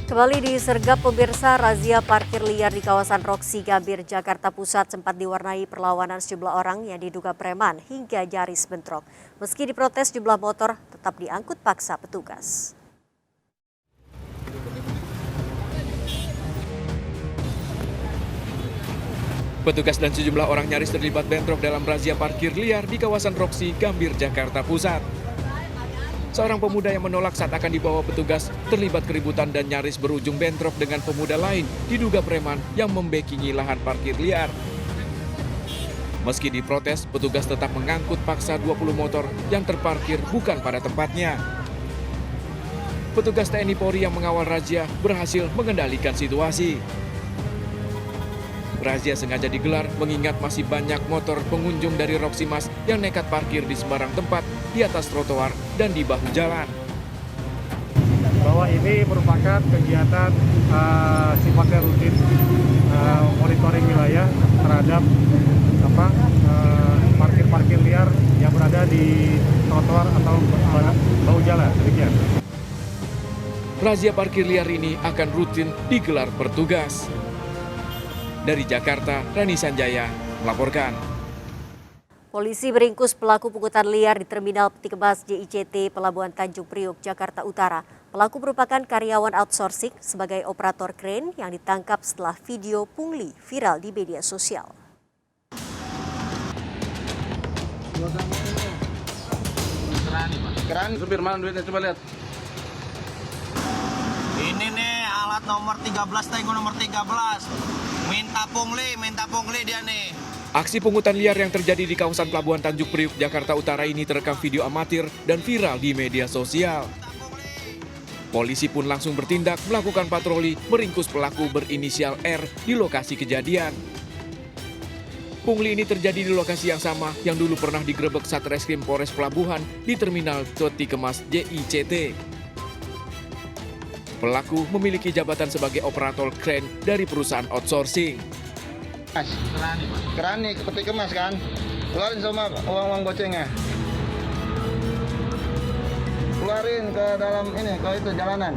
Kembali disergap pemirsa, razia parkir liar di kawasan Roxy Gambir, Jakarta Pusat sempat diwarnai perlawanan sejumlah orang yang diduga preman hingga nyaris bentrok. Meski diprotes, jumlah motor tetap diangkut paksa petugas. Petugas dan sejumlah orang nyaris terlibat bentrok dalam razia parkir liar di kawasan Roxy Gambir, Jakarta Pusat. Seorang pemuda yang menolak saat akan dibawa petugas terlibat keributan dan nyaris berujung bentrok dengan pemuda lain diduga preman yang membekingi lahan parkir liar. Meski diprotes, petugas tetap mengangkut paksa 20 motor yang terparkir bukan pada tempatnya. Petugas TNI Polri yang mengawal razia berhasil mengendalikan situasi. Razia sengaja digelar mengingat masih banyak motor pengunjung dari Roxy Mas yang nekat parkir di sembarang tempat, di atas trotoar dan di bahu jalan. Bahwa ini merupakan kegiatan sifatnya rutin, monitoring wilayah terhadap parkir-parkir liar yang berada di trotoar atau bahu jalan. Demikian. Razia parkir liar ini akan rutin digelar petugas. Dari Jakarta, Rani Sanjaya melaporkan. Polisi meringkus pelaku pungutan liar di Terminal Peti Kemas JICT Pelabuhan Tanjung Priok, Jakarta Utara. Pelaku merupakan karyawan outsourcing sebagai operator kren yang ditangkap setelah video pungli viral di media sosial. Keran, supir mana duitnya? Coba lihat. Ini nih alat nomor 13, tango nomor 13. Minta pungli dia nih. Aksi pungutan liar yang terjadi di kawasan Pelabuhan Tanjung Priok, Jakarta Utara ini terekam video amatir dan viral di media sosial. Polisi pun langsung bertindak melakukan patroli meringkus pelaku berinisial R di lokasi kejadian. Pungli ini terjadi di lokasi yang sama yang dulu pernah digerebek Satreskrim Polres Pelabuhan di Terminal Peti Kemas JICT. Pelaku memiliki jabatan sebagai operator kren dari perusahaan outsourcing. Mas, keran nih, peti kemas kan? Keluarin semua uang-uang gocengnya. Keluarin ke dalam ini, ke itu jalanan.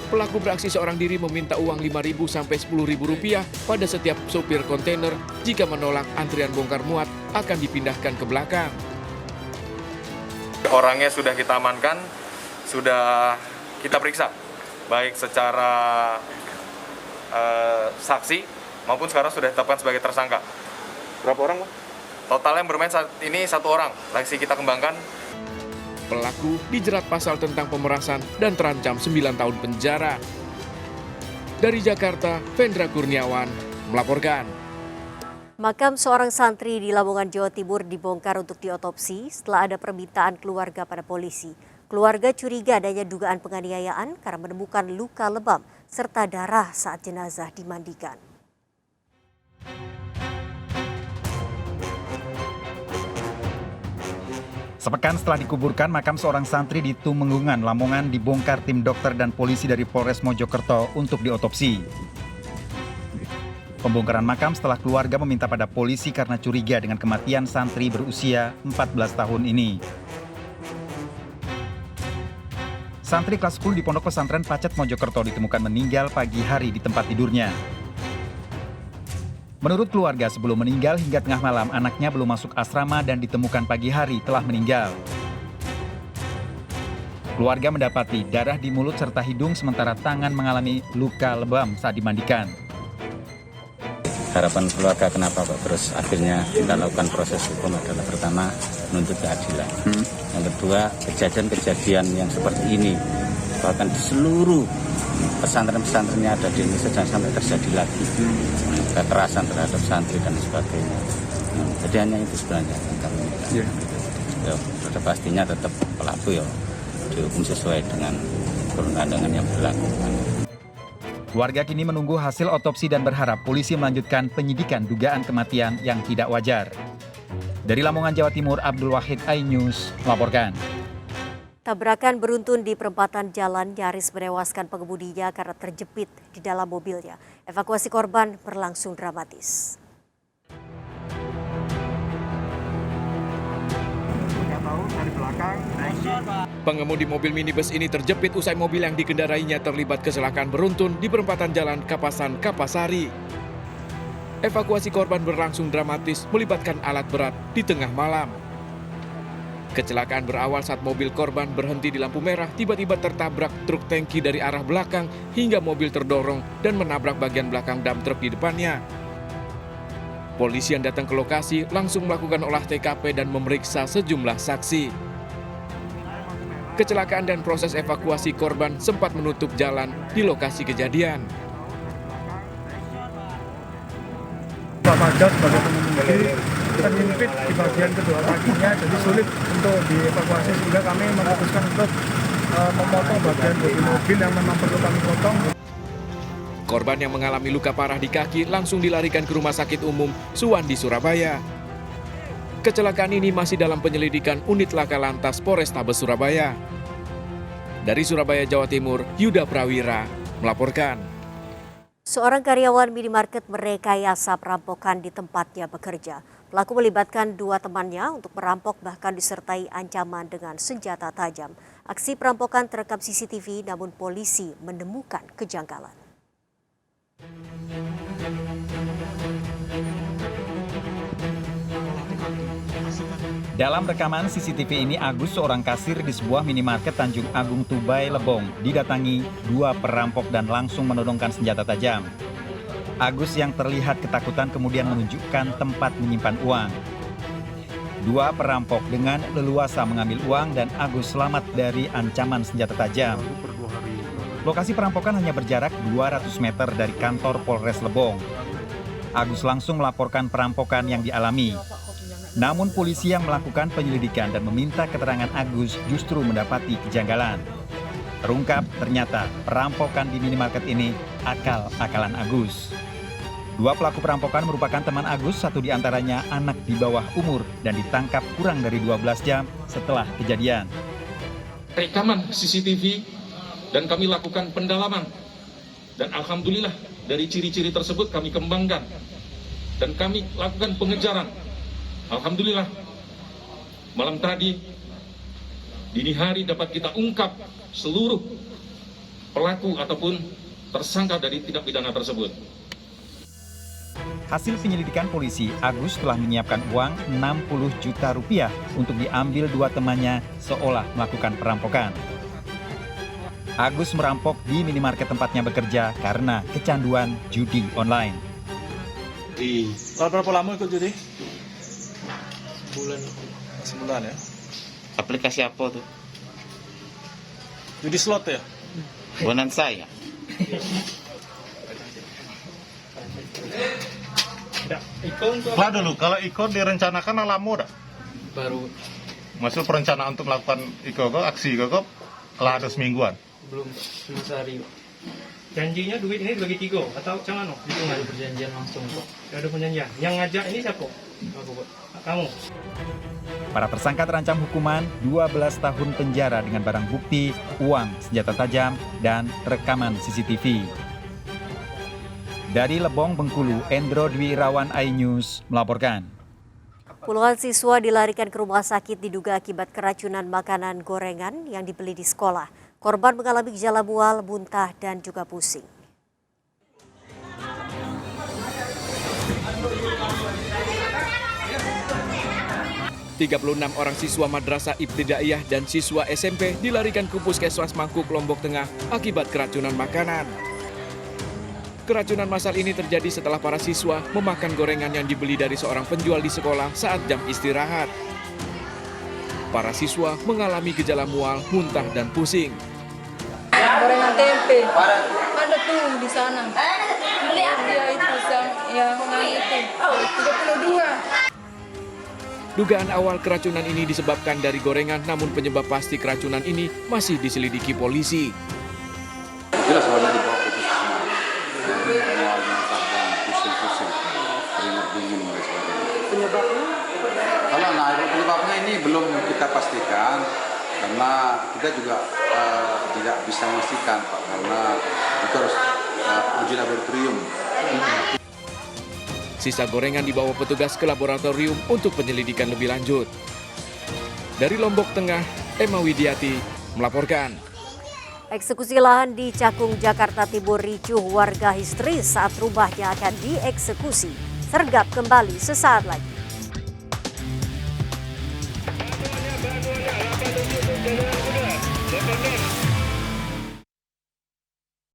Pelaku beraksi seorang diri meminta uang Rp5.000 sampai Rp10.000 pada setiap sopir kontainer. Jika menolak, antrian bongkar muat akan dipindahkan ke belakang. Orangnya sudah kita amankan, sudah kita periksa, baik secara saksi maupun sekarang sudah ditetapkan sebagai tersangka. Berapa orang, Pak? Total yang bermain saat ini 1 orang, lagi kita kembangkan. Pelaku dijerat pasal tentang pemerasan dan terancam 9 tahun penjara. Dari Jakarta, Vendra Kurniawan melaporkan. Makam seorang santri di Lamongan, Jawa Timur dibongkar untuk diotopsi setelah ada permintaan keluarga pada polisi. Keluarga curiga adanya dugaan penganiayaan karena menemukan luka lebam serta darah saat jenazah dimandikan. Sepekan setelah dikuburkan, makam seorang santri di Tumenggungan, Lamongan dibongkar tim dokter dan polisi dari Polres Mojokerto untuk diotopsi. Pembongkaran makam setelah keluarga meminta pada polisi karena curiga dengan kematian santri berusia 14 tahun ini. Santri kelas 10 di Pondok Pesantren Pacet Mojokerto ditemukan meninggal pagi hari di tempat tidurnya. Menurut keluarga, sebelum meninggal hingga tengah malam, anaknya belum masuk asrama dan ditemukan pagi hari telah meninggal. Keluarga mendapati darah di mulut serta hidung sementara tangan mengalami luka lebam saat dimandikan. Harapan keluarga kenapa kok terus akhirnya kita lakukan proses hukum adalah pertama menuntut keadilan. Yang kedua, kejadian-kejadian yang seperti ini bahkan di seluruh pesantren-pesantren yang ada di Indonesia jangan sampai terjadi lagi kekerasan terhadap santri dan sebagainya. Jadi hanya itu sebenarnya yang kami minta. Ya, sudah pastinya tetap pelaku ya dihukum sesuai dengan perundang-undangan yang berlaku. Keluarga kini menunggu hasil otopsi dan berharap polisi melanjutkan penyidikan dugaan kematian yang tidak wajar. Dari Lamongan, Jawa Timur, Abdul Wahid, iNews melaporkan. Tabrakan beruntun di perempatan jalan nyaris menewaskan pengemudinya karena terjepit di dalam mobilnya. Evakuasi korban berlangsung dramatis. Pengemudi mobil minibus ini terjepit usai mobil yang dikendarainya terlibat kecelakaan beruntun di perempatan jalan Kapasan Kapasari. Evakuasi korban berlangsung dramatis melibatkan alat berat di tengah malam. Kecelakaan berawal saat mobil korban berhenti di lampu merah tiba-tiba tertabrak truk tangki dari arah belakang hingga mobil terdorong dan menabrak bagian belakang dump truk di depannya. Polisi yang datang ke lokasi langsung melakukan olah TKP dan memeriksa sejumlah saksi. Kecelakaan dan proses evakuasi korban sempat menutup jalan di lokasi kejadian. Pak Majak sebagai pengemudi terhimpit di bagian kedua kakinya, jadi sulit untuk dievakuasi sehingga kami memutuskan untuk memotong bagian bodi mobil yang memang perlu kami potong. Korban yang mengalami luka parah di kaki langsung dilarikan ke Rumah Sakit Umum Suwandi, Surabaya. Kecelakaan ini masih dalam penyelidikan Unit Laka Lantas Polrestabes Surabaya. Dari Surabaya, Jawa Timur, Yuda Prawira melaporkan. Seorang karyawan minimarket merekayasa perampokan di tempatnya bekerja. Pelaku melibatkan 2 temannya untuk merampok bahkan disertai ancaman dengan senjata tajam. Aksi perampokan terekam CCTV namun polisi menemukan kejanggalan. Dalam rekaman CCTV ini, Agus, seorang kasir di sebuah minimarket Tanjung Agung, Tubai, Lebong, didatangi 2 perampok dan langsung menodongkan senjata tajam. Agus yang terlihat ketakutan kemudian menunjukkan tempat menyimpan uang. 2 perampok dengan leluasa mengambil uang dan Agus selamat dari ancaman senjata tajam. Lokasi perampokan hanya berjarak 200 meter dari kantor Polres Lebong. Agus langsung melaporkan perampokan yang dialami. Namun polisi yang melakukan penyelidikan dan meminta keterangan Agus justru mendapati kejanggalan. Terungkap ternyata perampokan di minimarket ini akal-akalan Agus. 2 pelaku perampokan merupakan teman Agus, 1 diantaranya anak di bawah umur dan ditangkap kurang dari 12 jam setelah kejadian. Rekaman CCTV dan kami lakukan pendalaman. Dan alhamdulillah dari ciri-ciri tersebut kami kembangkan dan kami lakukan pengejaran. Alhamdulillah, malam tadi, dini hari dapat kita ungkap seluruh pelaku ataupun tersangka dari tindak pidana tersebut. Hasil penyelidikan polisi, Agus telah menyiapkan uang 60 juta rupiah untuk diambil 2 temannya seolah melakukan perampokan. Agus merampok di minimarket tempatnya bekerja karena kecanduan judi online. Berapa lama ikut judi? Sebulan ya. Aplikasi apa tuh? Judi slot ya? Bonanza ya? Lah dulu, kalau ikut direncanakan alamu dah? Baru. Maksud perencanaan untuk melakukan aksi telah ada semingguan? Belum, cuma sehari. Janjinya duit ini dibagi 3 atau macam mana? Itu nggak ada perjanjian langsung kok. Tidak ada perjanjian. Yang ngajak ini siapa? Aku kok. Kamu. Para tersangka terancam hukuman 12 tahun penjara dengan barang bukti, uang, senjata tajam, dan rekaman CCTV. Dari Lebong, Bengkulu, Endro Dwi Irawan, iNews melaporkan. Puluhan siswa dilarikan ke rumah sakit diduga akibat keracunan makanan gorengan yang dibeli di sekolah. Korban mengalami gejala mual, muntah, dan juga pusing. ...36 orang siswa Madrasah Ibtidaiyah dan siswa SMP dilarikan ke Puskesmas Mangkuk, Lombok Tengah akibat keracunan makanan. Keracunan massal ini terjadi setelah para siswa memakan gorengan yang dibeli dari seorang penjual di sekolah saat jam istirahat. Para siswa mengalami gejala mual, muntah, dan pusing. Gorengan tempe, ada tuh di sana. Dia itu yang itu, 32. Dugaan awal keracunan ini disebabkan dari gorengan, namun penyebab pasti keracunan ini masih diselidiki polisi. Jelas warna di bawah putus-putus. Mual, muntah, dan pusing-pusing, keringat dingin dan sebagainya. Penyebabnya? Penyebabnya ini belum kita pastikan, karena kita juga tidak bisa memastikan, Pak, karena itu harus uji laboratorium. Sisa gorengan dibawa petugas ke laboratorium untuk penyelidikan lebih lanjut. Dari Lombok Tengah, Emma Widiati melaporkan. Eksekusi lahan di Cakung, Jakarta Timur ricuh, warga histeris saat rumahnya akan dieksekusi. Sergap kembali sesaat lagi.